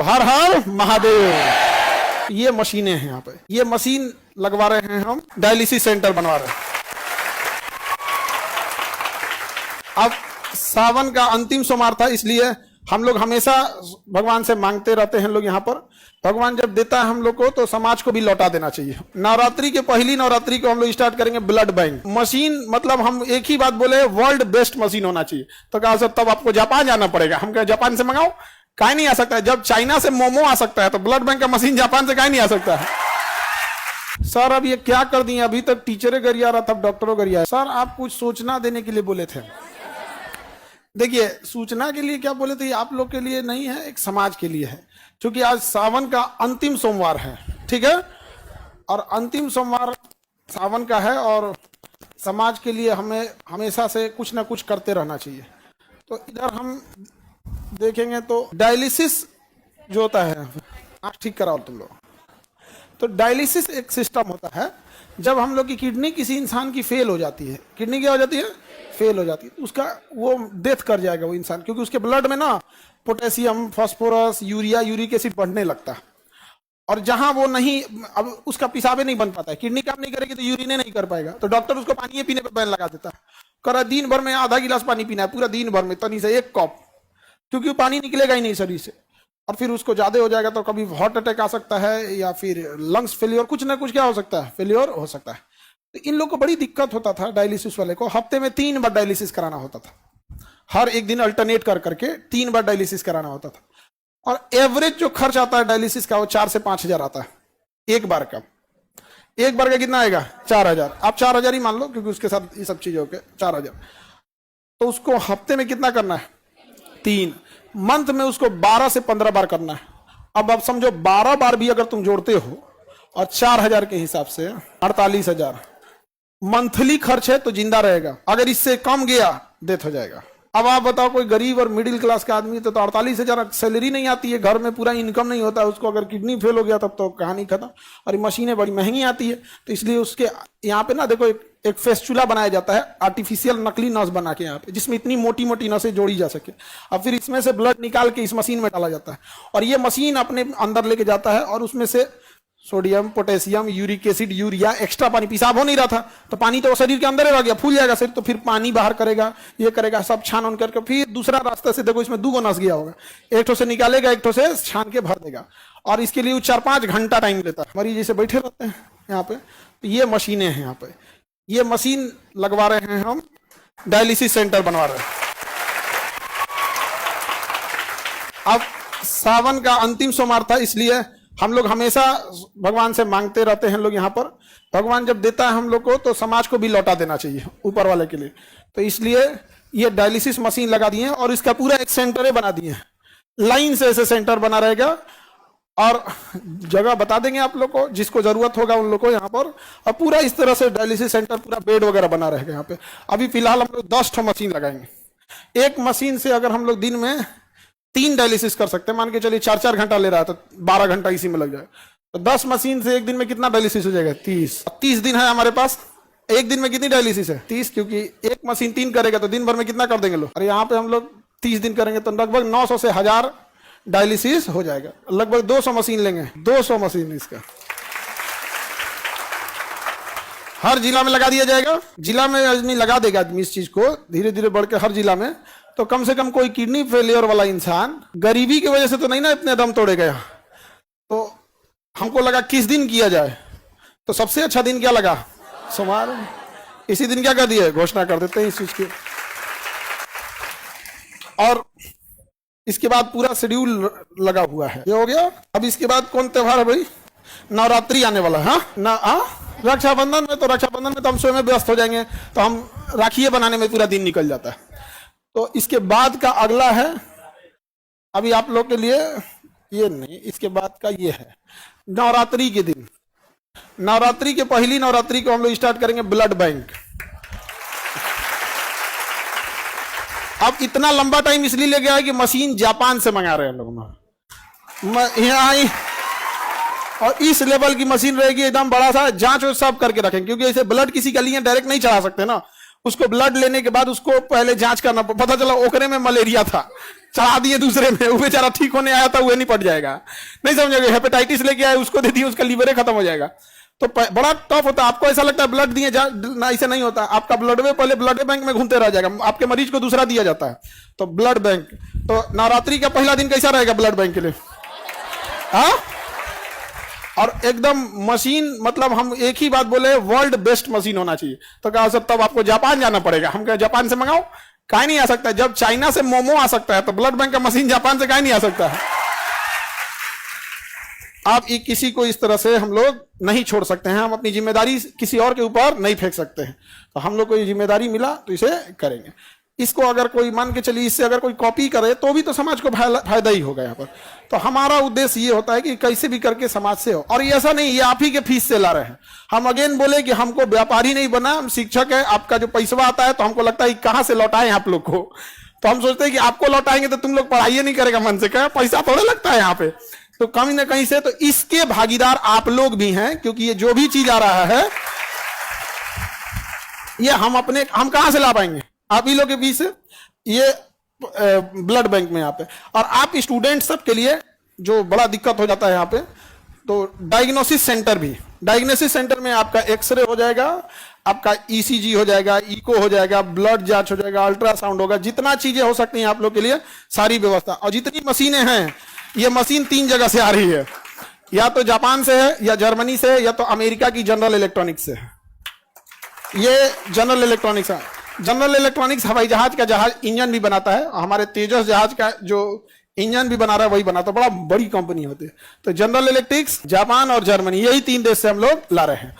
हर हर महादेव। ये मशीनें हैं यहाँ पे, ये मशीन लगवा रहे हैं हम, डायलिसिस सेंटर बनवा रहे हैं। अब सावन का अंतिम सोमवार था, इसलिए हम लोग हमेशा भगवान से मांगते रहते हैं लोग यहाँ पर। भगवान जब देता है हम लोग को तो समाज को भी लौटा देना चाहिए। नवरात्रि के पहली नवरात्रि को हम लोग स्टार्ट करेंगे ब्लड बैंक मशीन। मतलब हम एक ही बात बोले, वर्ल्ड बेस्ट मशीन होना चाहिए। तो कहा सर तब आपको जापान जाना पड़ेगा। हम कहे जापान से मंगाओ, काहे नहीं आ सकता है? जब चाइना से मोमो आ सकता है तो ब्लड बैंक का मशीन जापान से काहे नहीं आ सकता है? सर अब ये क्या कर दिए, अभी तक टीचरें गरिया रहा था, डॉक्टरों गरिया। सर आप कुछ सूचना देने के लिए बोले थे। देखिए सूचना के लिए क्या बोले थे, आप लोग के लिए नहीं है, एक समाज के लिए है। क्योंकि आज सावन का अंतिम सोमवार है, ठीक है, और अंतिम सोमवार सावन का है और समाज के लिए हमें हमेशा से कुछ ना कुछ करते रहना चाहिए। तो इधर हम देखेंगे तो डायलिसिस जो होता है, आँख ठीक कराओ तुम लोग। तो डायलिसिस एक सिस्टम होता है, जब हम लोग की किडनी किसी इंसान की फेल हो जाती है, किडनी क्या हो जाती है, फेल हो जाती है, तो उसका वो डेथ कर जाएगा वो इंसान, क्योंकि उसके ब्लड में ना potassium, phosphorus, urea, uric acid बढ़ने लगता है। और जहां वो नहीं, अब उसका पेशाबे नहीं बन पाता है, किडनी काम नहीं करेगी तो यूरिने नहीं कर पाएगा, तो डॉक्टर उसको पानी पीने पर बैन लगा देता है। करा दिन भर में आधा गिलास पानी पीना है, पूरा दिन भर में तनी से एक कप, क्योंकि वो पानी निकलेगा ही नहीं शरीर से। और फिर उसको ज्यादा हो जाएगा तो कभी हार्ट अटैक आ सकता है, या फिर लंग्स फेलियर, कुछ ना कुछ क्या हो सकता है, फेलियर हो सकता है। तो इन लोग को बड़ी दिक्कत होता था, डायलिसिस वाले को हफ्ते में 3 बार डायलिसिस कराना होता था। हर एक दिन अल्टरनेट कर करके 3 बार डायलिसिस कराना होता था। और एवरेज जो खर्च आता है डायलिसिस का वो 4 से 5 हजार आता है एक बार का। एक बार का कितना आएगा, 4,000। आप 4,000 ही मान लो, क्योंकि उसके साथ ये सब चीजों के 4,000। तो उसको हफ्ते में कितना करना है, 3। मंथ में उसको 12 से 15 बार करना है। अब आप समझो 12 बार भी अगर तुम जोड़ते हो और 4,000 के हिसाब से 48,000 मंथली खर्च है, तो जिंदा रहेगा। अगर इससे कम गया डेथ हो जाएगा। अब आप बताओ कोई गरीब और मिडिल क्लास का आदमी तो 48,000 सैलरी नहीं आती है, घर में पूरा इनकम नहीं होता है उसको, अगर किडनी फेल हो गया तब तो कहानी खत्म। और मशीनें बड़ी महंगी आती है, तो इसलिए उसके यहाँ पे ना देखो एक फेस्चुला बनाया जाता है, आर्टिफिशियल नकली नस बना के यहाँ पे, जिसमें इतनी मोटी मोटी नसें जोड़ी जा सके। अब फिर इसमें से ब्लड निकाल के इस मशीन में डाला जाता है, और ये मशीन अपने अंदर लेके जाता है, और उसमें से sodium, potassium, uric acid, urea, extra पानी, पेशाब हो नहीं रहा था तो पानी तो शरीर के अंदर ही रह गया, फूल जाएगा शरीर, तो फिर पानी बाहर करेगा, ये करेगा, सब छान उन करके फिर दूसरा रास्ते से देखो इसमें 2 नस गया होगा, एक ठो से निकालेगा, एक ठो से छान के भर देगा। और इसके लिए 4-5 घंटा टाइम लेता है। मरीज जैसे बैठे रहते हैं यहाँ पे, तो ये मशीनें हैं यहाँ पे, ये मशीन लगवा रहे हैं हम, डायलिसिस सेंटर बनवा रहे हैं। अब सावन का अंतिम सोमवार था, इसलिए हम लोग हमेशा भगवान से मांगते रहते हैं लोग यहाँ पर। भगवान जब देता है हम लोग को तो समाज को भी लौटा देना चाहिए ऊपर वाले के लिए। तो इसलिए ये डायलिसिस मशीन लगा दिए हैं, और इसका पूरा एक सेंटर बना दिए हैं, लाइन से ऐसे सेंटर बना रहेगा। और जगह बता देंगे आप लोग को, जिसको जरूरत होगा उन लोग को यहाँ पर। और पूरा इस तरह से डायलिसिस सेंटर, पूरा बेड वगैरह बना रहेगा यहाँ पे। अभी फिलहाल हम लोग 10 ठो मशीन लगाएंगे। एक मशीन से अगर हम लोग दिन में 3 डायलिसिस कर सकते हैं, मान के चलिए 4-4 घंटा ले रहा है तो 12 घंटा इसी में लग जाएगा। तो 10 मशीन से एक दिन में कितना डायलिसिस हो जाएगा, 30 दिन है हमारे पास। एक दिन में कितनी डायलिसिस है, 30, क्योंकि एक मशीन 3 करेगा तो दिन भर में कितना कर देंगे लोग। और यहाँ पे हम लोग 30 दिन करेंगे तो लगभग 900 से 1000 डायलिसिस हो जाएगा। लगभग 200 मशीन लेंगे, 200 मशीन इसका हर जिला में लगा दिया जाएगा। जिला में आदमी लगा देगा, आदमी इस चीज को धीरे धीरे बढ़ के हर जिला में। तो कम से कम कोई किडनी फेलियर वाला इंसान गरीबी की वजह से तो नहीं ना इतने दम तोड़े गया। तो हमको लगा किस दिन किया जाए, तो सबसे अच्छा दिन क्या लगा, सोमवार। इसी दिन क्या कर दिए, घोषणा कर देते हैं इस चीज की। और इसके बाद पूरा शेड्यूल लगा हुआ है, ये हो गया। अब इसके बाद कौन त्योहार है भाई, नवरात्रि आने वाला है ना। रक्षाबंधन में, तो रक्षाबंधन में तो हम स्वयं व्यस्त हो जाएंगे, तो हम राखियां बनाने में पूरा दिन निकल जाता है। तो इसके बाद का अगला है, अभी आप लोग के लिए ये नहीं, इसके बाद का ये है नवरात्रि के दिन। नवरात्रि के पहली नवरात्रि को हम लोग स्टार्ट करेंगे ब्लड बैंक। अब इतना लंबा टाइम इसलिए ले गया है कि मशीन जापान से मंगा रहे हैं लोग यहाँ, और इस लेवल की मशीन रहेगी, एकदम बड़ा सा जांच सब करके रखेंगे। क्योंकि ऐसे ब्लड किसी के लिए डायरेक्ट नहीं चढ़ा सकते ना, उसको ब्लड लेने के बाद उसको पहले जांच करना। पता चला ओकरे में मलेरिया था, चढ़ा दिए दूसरे में, वो बेचारा ठीक होने आया था, वो नहीं पट जाएगा। नहीं समझोगे, हेपेटाइटिस लेके आए, उसको दे दिए, उसका लीवर खत्म हो जाएगा। तो बड़ा टफ होता है। आपको ऐसा लगता है ब्लड दिए ना, ऐसे नहीं होता। आपका ब्लड में पहले ब्लड बैंक में घूमते रह जाएगा, आपके मरीज को दूसरा दिया जाता है। तो ब्लड बैंक, तो नवरात्रि का पहला दिन कैसा रहेगा ब्लड बैंक के लिए? हाँ, और एकदम मशीन, मतलब हम एक ही बात बोले, वर्ल्ड बेस्ट मशीन होना चाहिए। तो कहा सर तब आपको जापान जाना पड़ेगा। हम कहा जापान से मंगाओ, काहे नहीं आ सकता है? जब चाइना से मोमो आ सकता है तो ब्लड बैंक का मशीन जापान से काहे नहीं आ सकता है? आप किसी को इस तरह से हम लोग नहीं छोड़ सकते हैं, हम अपनी जिम्मेदारी किसी और के ऊपर नहीं फेंक सकते हैं। तो हम लोग को ये जिम्मेदारी मिला तो इसे करेंगे। इसको अगर कोई मान के चलिए इससे अगर कोई कॉपी करे तो भी तो समाज को फायदा ही होगा यहाँ पर। तो हमारा उद्देश्य ये होता है कि कैसे भी करके समाज से हो। और ये ऐसा नहीं ये आप ही के फीस से ला रहे हैं। हम अगेन बोले कि हमको व्यापारी नहीं बना, हम शिक्षक है। आपका जो पैसा आता है तो हमको लगता है कहाँ से लौटाएं आप लोग को। तो हम सोचते हैं कि आपको लौटाएंगे तो तुम लोग पढ़ाई नहीं करेगा मन से, क्या पैसा थोड़ा लगता है यहाँ पे, तो कहीं ना कहीं से। तो इसके भागीदार आप लोग भी हैं, क्योंकि ये जो भी चीज आ रहा है ये हम कहां से ला पाएंगे? आप ही लोग के बीच से, ये ब्लड बैंक में यहाँ पे। और आप स्टूडेंट सब के लिए जो बड़ा दिक्कत हो जाता है यहाँ पे, तो डायग्नोसिस सेंटर भी, डायग्नोसिस सेंटर में आपका एक्सरे हो जाएगा, आपका ईसीजी हो जाएगा, इको हो जाएगा, ब्लड जांच हो जाएगा, अल्ट्रासाउंड होगा, जितना चीजें हो सकती हैं आप लोग के लिए सारी व्यवस्था। और जितनी मशीनें हैं, ये मशीन 3 जगह से आ रही है, या तो जापान से है, या जर्मनी से, या तो अमेरिका की जनरल इलेक्ट्रॉनिक्स से है। ये जनरल इलेक्ट्रॉनिक्स है। जनरल इलेक्ट्रॉनिक्स हवाई जहाज का इंजन भी बनाता है। हमारे तेजस जहाज का जो इंजन भी बना रहा है वही बनाता है, बड़ा बड़ी कंपनी होती है। तो जनरल इलेक्ट्रिक्स, जापान और जर्मनी, यही 3 देश से हम लोग ला रहे हैं।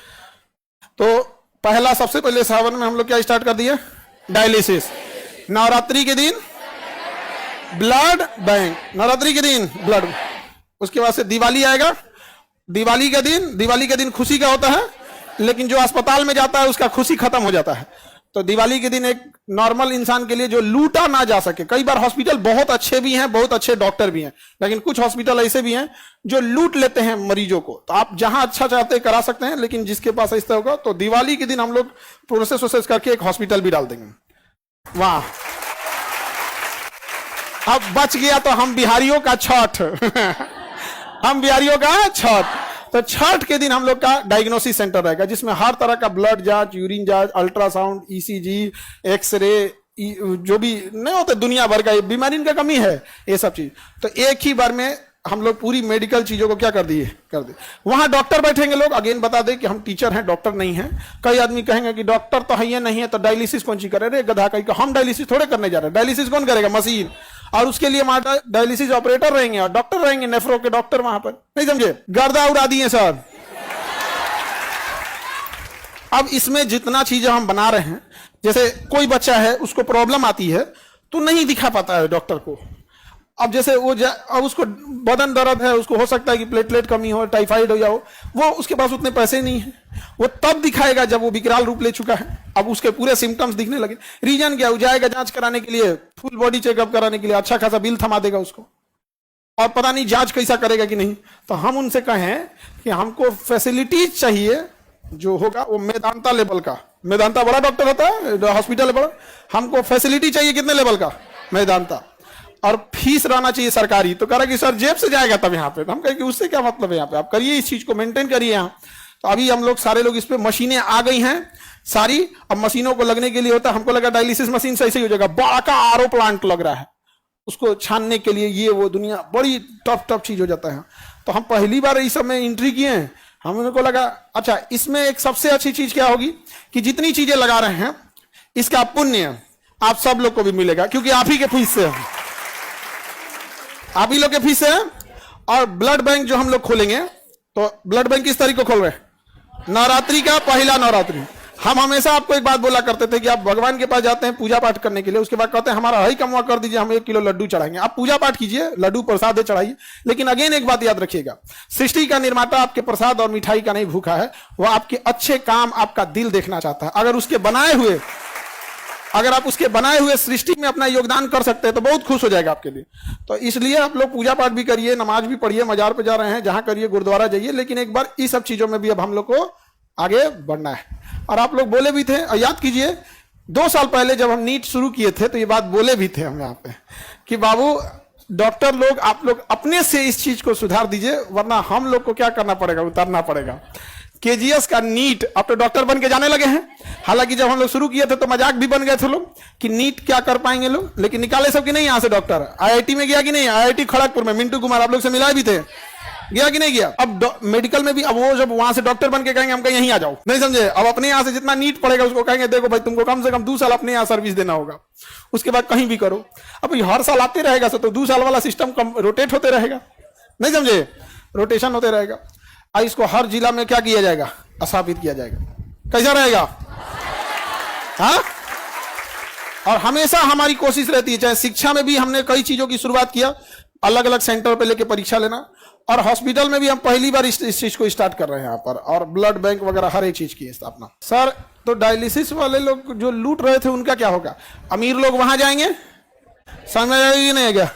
तो पहला, सबसे पहले सावन में हम लोग क्या स्टार्ट कर दिए? डायलिसिस। नवरात्रि के दिन ब्लड बैंक, नवरात्रि के दिन ब्लड। उसके बाद से दिवाली आएगा। दिवाली के दिन खुशी का होता है, लेकिन जो अस्पताल में जाता है उसका खुशी खत्म हो जाता है। तो दिवाली के दिन एक नॉर्मल इंसान के लिए जो लूटा ना जा सके, कई बार हॉस्पिटल बहुत अच्छे भी हैं, बहुत अच्छे डॉक्टर भी हैं, लेकिन कुछ हॉस्पिटल ऐसे भी हैं जो लूट लेते हैं मरीजों को। तो आप जहां अच्छा चाहते हैं करा सकते हैं, लेकिन जिसके पास ऐसा होगा तो दिवाली के दिन हम लोग प्रोसेस करके एक हॉस्पिटल भी डाल देंगे वहां। अब बच गया तो हम बिहारियों का छठ हम बिहारियों का छठ। तो छठ के दिन हम लोग का डायग्नोसिस सेंटर रहेगा, जिसमें हर तरह का ब्लड जांच, यूरिन जांच, अल्ट्रासाउंड, ईसीजी, एक्सरे, जो भी नहीं होते दुनिया भर का बीमारी का कमी है, ये सब चीज। तो एक ही बार में हम लोग पूरी मेडिकल चीजों को क्या कर दिए। वहां डॉक्टर बैठेंगे। लोग अगेन बता दें कि हम टीचर हैं, डॉक्टर नहीं हैं। कई आदमी कहेंगे कि डॉक्टर तो है नहीं है तो डायलिसिस कौन सी करे? रे गधा कहीं का, हम डायलिसिस थोड़े करने जा रहे हैं। डायलिसिस कौन करेगा? मशीन। और उसके लिए हमारा डायलिसिस ऑपरेटर रहेंगे और डॉक्टर रहेंगे, नेफ्रो के डॉक्टर वहां पर। नहीं समझे? गर्दा उड़ा दिए सर। अब इसमें जितना चीजें हम बना रहे हैं, जैसे कोई बच्चा है उसको प्रॉब्लम आती है तो नहीं दिखा पाता है डॉक्टर को। अब जैसे वो अब उसको बदन दर्द है, उसको हो सकता है कि प्लेटलेट कमी हो, टाइफाइड हो जाओ, वो उसके पास उतने पैसे नहीं है। वो तब दिखाएगा जब वो विकराल रूप ले चुका है, अब उसके पूरे सिम्टम्स दिखने लगे। रीजन क्या? वो जाएगा जांच कराने के लिए, फुल बॉडी चेकअप कराने के लिए, अच्छा खासा बिल थमा देगा उसको, और पता नहीं जांच कैसा करेगा कि नहीं। तो हम उनसे कहें कि हमको फैसिलिटीज चाहिए, जो होगा वो मेदांता लेवल का। मेदांता बड़ा डॉक्टर होता है, हॉस्पिटल है बड़ा। हमको फैसिलिटी चाहिए कितने लेवल का? मेदांता। और फीस रहना चाहिए सरकारी। तो कह रहा कि सर जेब से जाएगा तब यहाँ पे। तो हम कहें कि उससे क्या मतलब है, यहाँ पे आप करिए, इस चीज को मेंटेन करिए यहाँ। तो अभी हम लोग सारे लोग इस पे, मशीनें आ गई हैं सारी। अब मशीनों को लगने के लिए होता है, हमको लगा डायलिसिस मशीन से ऐसे ही हो जाएगा, बड़ा का आरओ प्लांट लग रहा है उसको छानने के लिए, ये वो दुनिया बड़ी टफ चीज हो जाता है। तो हम पहली बार इस सब में एंट्री किए हैं। हमको लगा अच्छा इसमें एक सबसे अच्छी चीज क्या होगी कि जितनी चीजें लगा रहे हैं इसका पुण्य आप सब लोग को भी मिलेगा, क्योंकि आप ही के फीस से है, आप ही लोग के फीस है। और ब्लड बैंक जो हम लोग खोलेंगे, तो ब्लड बैंक किस तारीख को खोल रहे हैं? नवरात्रि का पहला नवरात्रि। हम हमेशा आपको एक बात बोला करते थे कि आप भगवान के पास जाते हैं पूजा पाठ करने के लिए, उसके बाद कहते हैं हमारा हई कमवा कर दीजिए, हम 1 किलो लड्डू चढ़ाएंगे। आप पूजा पाठ कीजिए, लड्डू प्रसाद चढ़ाइए, लेकिन अगेन एक बात याद रखिएगा, सृष्टि का निर्माता आपके प्रसाद और मिठाई का नहीं भूखा है, वह आपके अच्छे काम, आपका दिल देखना चाहता है। अगर आप उसके बनाए हुए सृष्टि में अपना योगदान कर सकते हैं तो बहुत खुश हो जाएगा आपके लिए। तो इसलिए आप लोग पूजा पाठ भी करिए, नमाज भी पढ़िए, मजार पे जा रहे हैं जहां करिए, गुरुद्वारा जाइए, लेकिन एक बार इस सब चीजों में भी अब हम लोग को आगे बढ़ना है। और आप लोग बोले भी थे, और याद कीजिए 2 साल पहले जब हम नीट शुरू किए थे तो ये बात बोले भी थे हम यहाँ पे कि बाबू डॉक्टर लोग, आप लोग अपने से इस चीज को सुधार दीजिए, वरना हम लोग को क्या करना पड़ेगा, उतारना पड़ेगा। केजीएस का नीट, अब तो डॉक्टर बन के जाने लगे हैं। हालांकि जब हम लोग शुरू किए थे तो मजाक भी बन गए थे लोग कि नीट क्या कर पाएंगे लोग, लेकिन निकाले सब कि नहीं यहाँ से डॉक्टर। आईआईटी में गया कि नहीं, आईआईटी खड़गपुर में मिंटू कुमार आप लोग से मिलाए भी थे, गया कि नहीं गया। अब मेडिकल में भी अब वो जब वहां से डॉक्टर बन के कहेंगे हम कहीं यहीं आ जाओ, नहीं समझे। अब अपने यहाँ से जितना नीट पड़ेगा उसको कहेंगे देखो भाई तुमको कम से कम 2 साल अपने यहाँ सर्विस देना होगा, उसके बाद कहीं भी करो। अब हर साल आते रहेगा तो 2 साल वाला सिस्टम रोटेट होते रहेगा, नहीं समझे, रोटेशन होते रहेगा। इसको हर जिला में क्या किया जाएगा, स्थापित किया जाएगा। कैसा रहेगा, हाँ। और हमेशा हमारी कोशिश रहती है, चाहे शिक्षा में भी हमने कई चीजों की शुरुआत किया, अलग अलग सेंटर पे लेके परीक्षा लेना, और हॉस्पिटल में भी हम पहली बार इस चीज को स्टार्ट कर रहे हैं यहाँ पर, और ब्लड बैंक वगैरह हर एक चीज की स्थापना। सर तो डायलिसिस वाले लोग जो लूट रहे थे उनका क्या होगा, अमीर लोग वहां जाएंगे, समझ में आएगी नहीं क्या,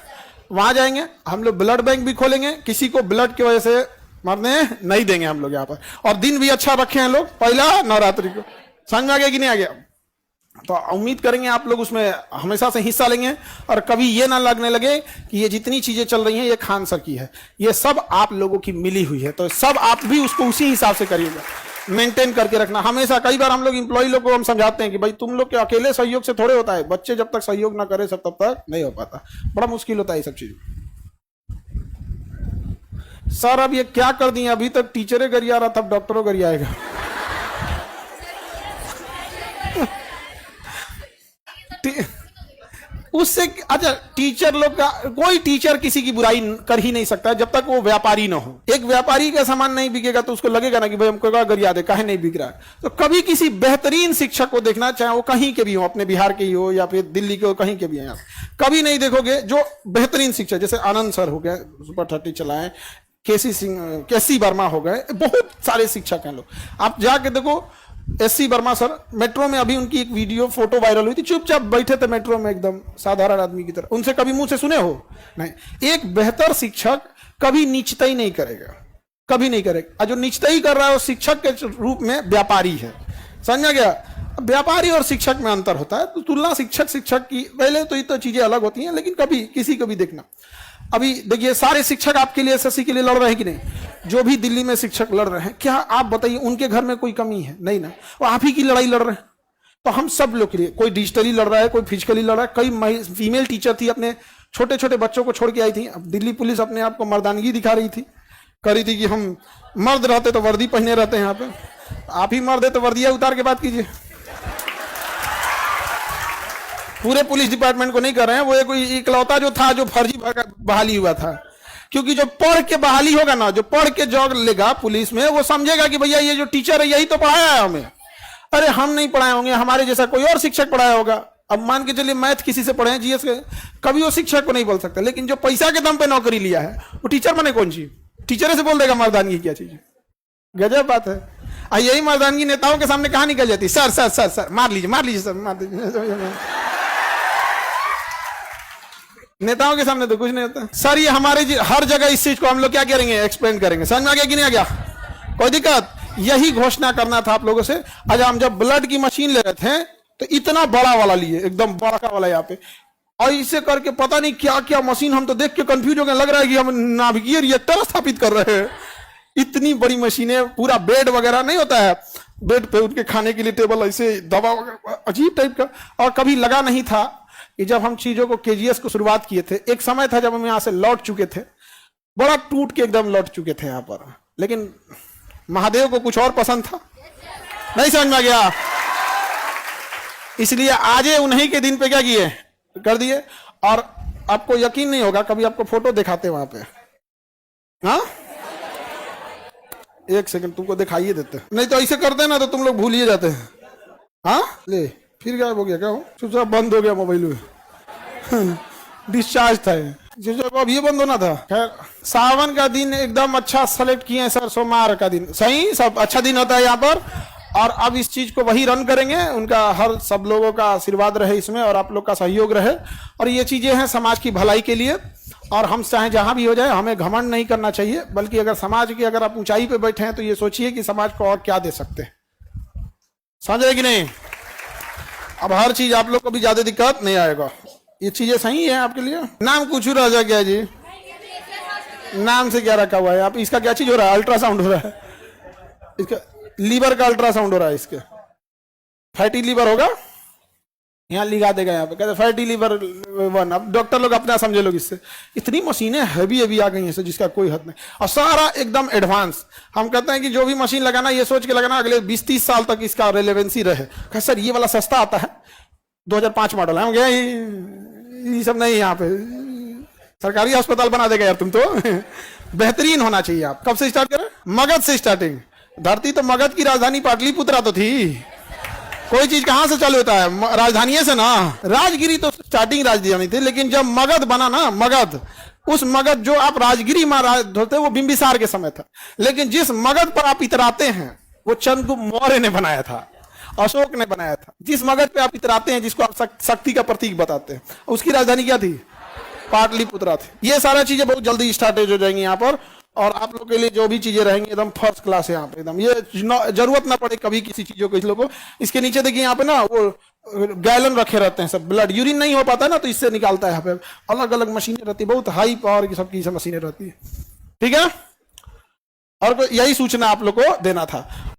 वहां जाएंगे। हम लोग ब्लड बैंक भी खोलेंगे, किसी को ब्लड की वजह से मरने नहीं देंगे हम लोग यहाँ पर, और दिन भी अच्छा रखे हैं लोग, पहला नवरात्रि को। समझ में आ गया कि नहीं आ गया। तो उम्मीद करेंगे आप लोग उसमें हमेशा से हिस्सा लेंगे, और कभी ये ना लगने लगे कि ये जितनी चीजें चल रही हैं ये खान सर की है, ये सब आप लोगों की मिली हुई है। तो सब आप भी उसको उसी हिसाब से करिएगा, मेंटेन करके रखना हमेशा। कई बार हम लोग एम्प्लॉय लोग को हम समझाते हैं कि भाई तुम लोग के अकेले सहयोग से थोड़े होता है, बच्चे जब तक सहयोग ना करे सब तब तक नहीं हो पाता, बड़ा मुश्किल होता है ये सब चीज। सर अब ये क्या कर दिए, अभी तक टीचरें गरिया रहा था, अब डॉक्टरों गरियाएगा। उससे अच्छा, टीचर लोग का, कोई टीचर किसी की बुराई कर ही नहीं सकता जब तक वो व्यापारी ना हो। एक व्यापारी का सामान नहीं बिकेगा तो उसको लगेगा ना कि भाई हमको गरिया दे, काहे नहीं बिक रहा है। तो कभी किसी बेहतरीन शिक्षक को देखना, चाहे वो कहीं के भी हो, अपने बिहार के ही हो या फिर दिल्ली के हो, कहीं के भी हैं, कभी नहीं देखोगे जो बेहतरीन शिक्षक, जैसे आनंद सर हो गए, सुपर 30 चलाए, केसी वर्मा हो गए, बहुत सारे शिक्षक हैं लोग। आप जाके देखो, एससी वर्मा सर मेट्रो में, अभी उनकी एक वीडियो फोटो वायरल हुई थी, चुपचाप बैठे थे मेट्रो में एकदम साधारण आदमी की तरह। उनसे कभी मुंह से सुने हो नहीं। एक बेहतर शिक्षक कभी नीचता ही नहीं करेगा, कभी नहीं करेगा। जो नीचता ही कर रहा है वो शिक्षक के रूप में व्यापारी है, समझ गया। व्यापारी और शिक्षक में अंतर होता है, तो तुलना शिक्षक की पहले तो ये तो चीजें अलग होती हैं, लेकिन कभी किसी को भी देखना। अभी देखिए सारे शिक्षक आपके लिए एसएससी के लिए लड़ रहे हैं कि नहीं, जो भी दिल्ली में शिक्षक लड़ रहे हैं, क्या आप बताइए उनके घर में कोई कमी है, नहीं ना, वो आप ही की लड़ाई लड़ रहे हैं। तो हम सब लोग के लिए, कोई डिजिटली लड़ रहा है, कोई फिजिकली लड़ रहा है। कई फीमेल टीचर थी, अपने छोटे छोटे बच्चों को छोड़ के आई थी। अब दिल्ली पुलिस अपने आप को मर्दानगी दिखा रही थी, कह रही थी कि हम मर्द रहते तो वर्दी पहने रहते हैं, यहाँ पे आप ही मर्द है तो वर्दिया उतार के बात कीजिए। पूरे पुलिस डिपार्टमेंट को नहीं कर रहे हैं, वो एक कोई इकलौता जो था जो फर्जी बहाली हुआ था। क्योंकि जो पढ़ के बहाली होगा ना, जो पढ़ के जॉब लेगा पुलिस में, वो समझेगा कि भैया ये जो टीचर है यही तो पढ़ाया है हमें। अरे हम नहीं पढ़ाए होंगे, हमारे जैसा कोई और शिक्षक पढ़ाया होगा। अब मान के चलिए मैथ किसी से पढ़े हैं, जीएस के, कभी वो शिक्षक को नहीं बोल सकता। लेकिन जो पैसा के दम पे नौकरी लिया है वो टीचर बने कौन सी, टीचर से बोल देगा मर्दानगी क्या चीज है। गजब बात है। यही मर्दानगी नेताओं के सामने कहाँ निकल जाती, सर सर सर सर मार लीजिए सर, मार दीजिए। नेताओं के सामने तो कुछ नहीं होता। सर ये हमारे हर जगह इस चीज को हम लोग क्या करेंगे, एक्सप्लेन करेंगे। समझ में आ गया कि नहीं आ गया, कोई दिक्कत। यही घोषणा करना था आप लोगों से। आज हम जब ब्लड की मशीन ले रहे थे तो इतना बड़ा वाला लिए, एकदम बड़ा वाला यहाँ पे, और इसे करके पता नहीं क्या क्या मशीन, हम तो देख के कंफ्यूज हो गए, लग रहा है कि हम नाभिकीय रिएक्टर स्थापित कर रहे हैं। इतनी बड़ी मशीनें, पूरा बेड वगैरह नहीं होता है, बेड पे उनके खाने के लिए टेबल, ऐसे दवा वगैरह अजीब टाइप का। और कभी लगा नहीं था कि जब हम चीजों को केजीएस को शुरुआत किए थे, एक समय था जब हम यहां से लौट चुके थे, बड़ा टूट के एकदम लौट चुके थे यहाँ पर, लेकिन महादेव को कुछ और पसंद था, नहीं समझ में गया, इसलिए आज उन्हीं के दिन पे क्या किए, कर दिए। और आपको यकीन नहीं होगा, कभी आपको फोटो दिखाते वहां पे, हाँ एक सेकंड तुमको दिखाइए देते, नहीं तो ऐसे करते ना तो तुम लोग भूलिए जाते हैं। हाँ ले फिर गायब हो गया, क्या हो, चुपचाप बंद हो गया मोबाइल में, डिस्चार्ज था अब ये बंद होना था। खैर सावन का दिन एकदम अच्छा सेलेक्ट किए हैं सर, सोमवार का दिन सही, सब अच्छा दिन होता है यहाँ पर। और अब इस चीज को वही रन करेंगे, उनका हर सब लोगों का आशीर्वाद रहे इसमें, और आप लोग का सहयोग रहे। और ये चीजें हैं समाज की भलाई के लिए, और हम चाहे जहां भी हो जाए, हमें घमंड नहीं करना चाहिए, बल्कि अगर समाज की अगर आप ऊंचाई पे बैठे हैं तो ये सोचिए कि समाज को और क्या दे सकते हैं, समझ रहे कि नहीं। अब हर चीज आप लोग को भी ज्यादा दिक्कत नहीं आएगा। ये चीजें सही है आपके लिए? नाम कुछ राजा क्या जी? नाम से क्या रखा हुआ है? आप इसका क्या चीज हो रहा है? अल्ट्रासाउंड हो रहा है इसका, लीवर का अल्ट्रासाउंड हो रहा है इसके। फैटी लीवर होगा, यहाँ लिखा देगा, यहाँ पे कहते फैटी लीवर 1। अब डॉक्टर लोग अपना समझे लोग इससे। इतनी मशीनें हैवी हैवी आ गई हैं जिसका कोई हद नहीं, और सारा एकदम एडवांस। हम कहते हैं कि जो भी मशीन लगाना ये सोच के लगाना अगले 20-30 साल तक इसका रेलेवेंसी रहे। कहा सर ये वाला सस्ता आता है, 2005 मॉडल है। हम गए ये सब नहीं, यहाँ पे सरकारी अस्पताल बना देगा यार तुम तो। बेहतरीन होना चाहिए। आप कब से स्टार्ट करें? मगध से स्टार्टिंग। धरती तो मगध की राजधानी पाटलिपुत्रा तो थी। कोई चीज कहां से चालू होता है? राजधानी से ना। राजगिरी तो स्टार्टिंग राजधानी थी, लेकिन जब मगध बना ना, मगध, उस मगध जो आप राजगिरी में राज होते वो बिंबिसार के समय था, लेकिन जिस मगध पर आप इतराते हैं वो चंद्रगुप्त मौर्य ने बनाया था, अशोक ने बनाया था। जिस मगध पे आप इतराते हैं, जिसको आप शक्ति का प्रतीक बताते हैं, उसकी राजधानी क्या थी? पाटलिपुत्रा थी। ये सारा चीजें बहुत जल्दी स्टार्टेज हो जाएंगी यहाँ पर, और आप लोग के लिए जो भी चीजें रहेंगी एकदम फर्स्ट क्लास है यहाँ पे एकदम। ये जरूरत ना पड़े कभी किसी चीजों को। इस लोगों को इसके नीचे देखिए यहाँ पे ना वो गैलन रखे रहते हैं सब। ब्लड यूरिन नहीं हो पाता है ना, तो इससे निकालता है। यहाँ पे अलग अलग मशीनें रहती है, बहुत हाई पावर की सबकी सब मशीनें रहती है। ठीक है, और यही सूचना आप लोग को देना था।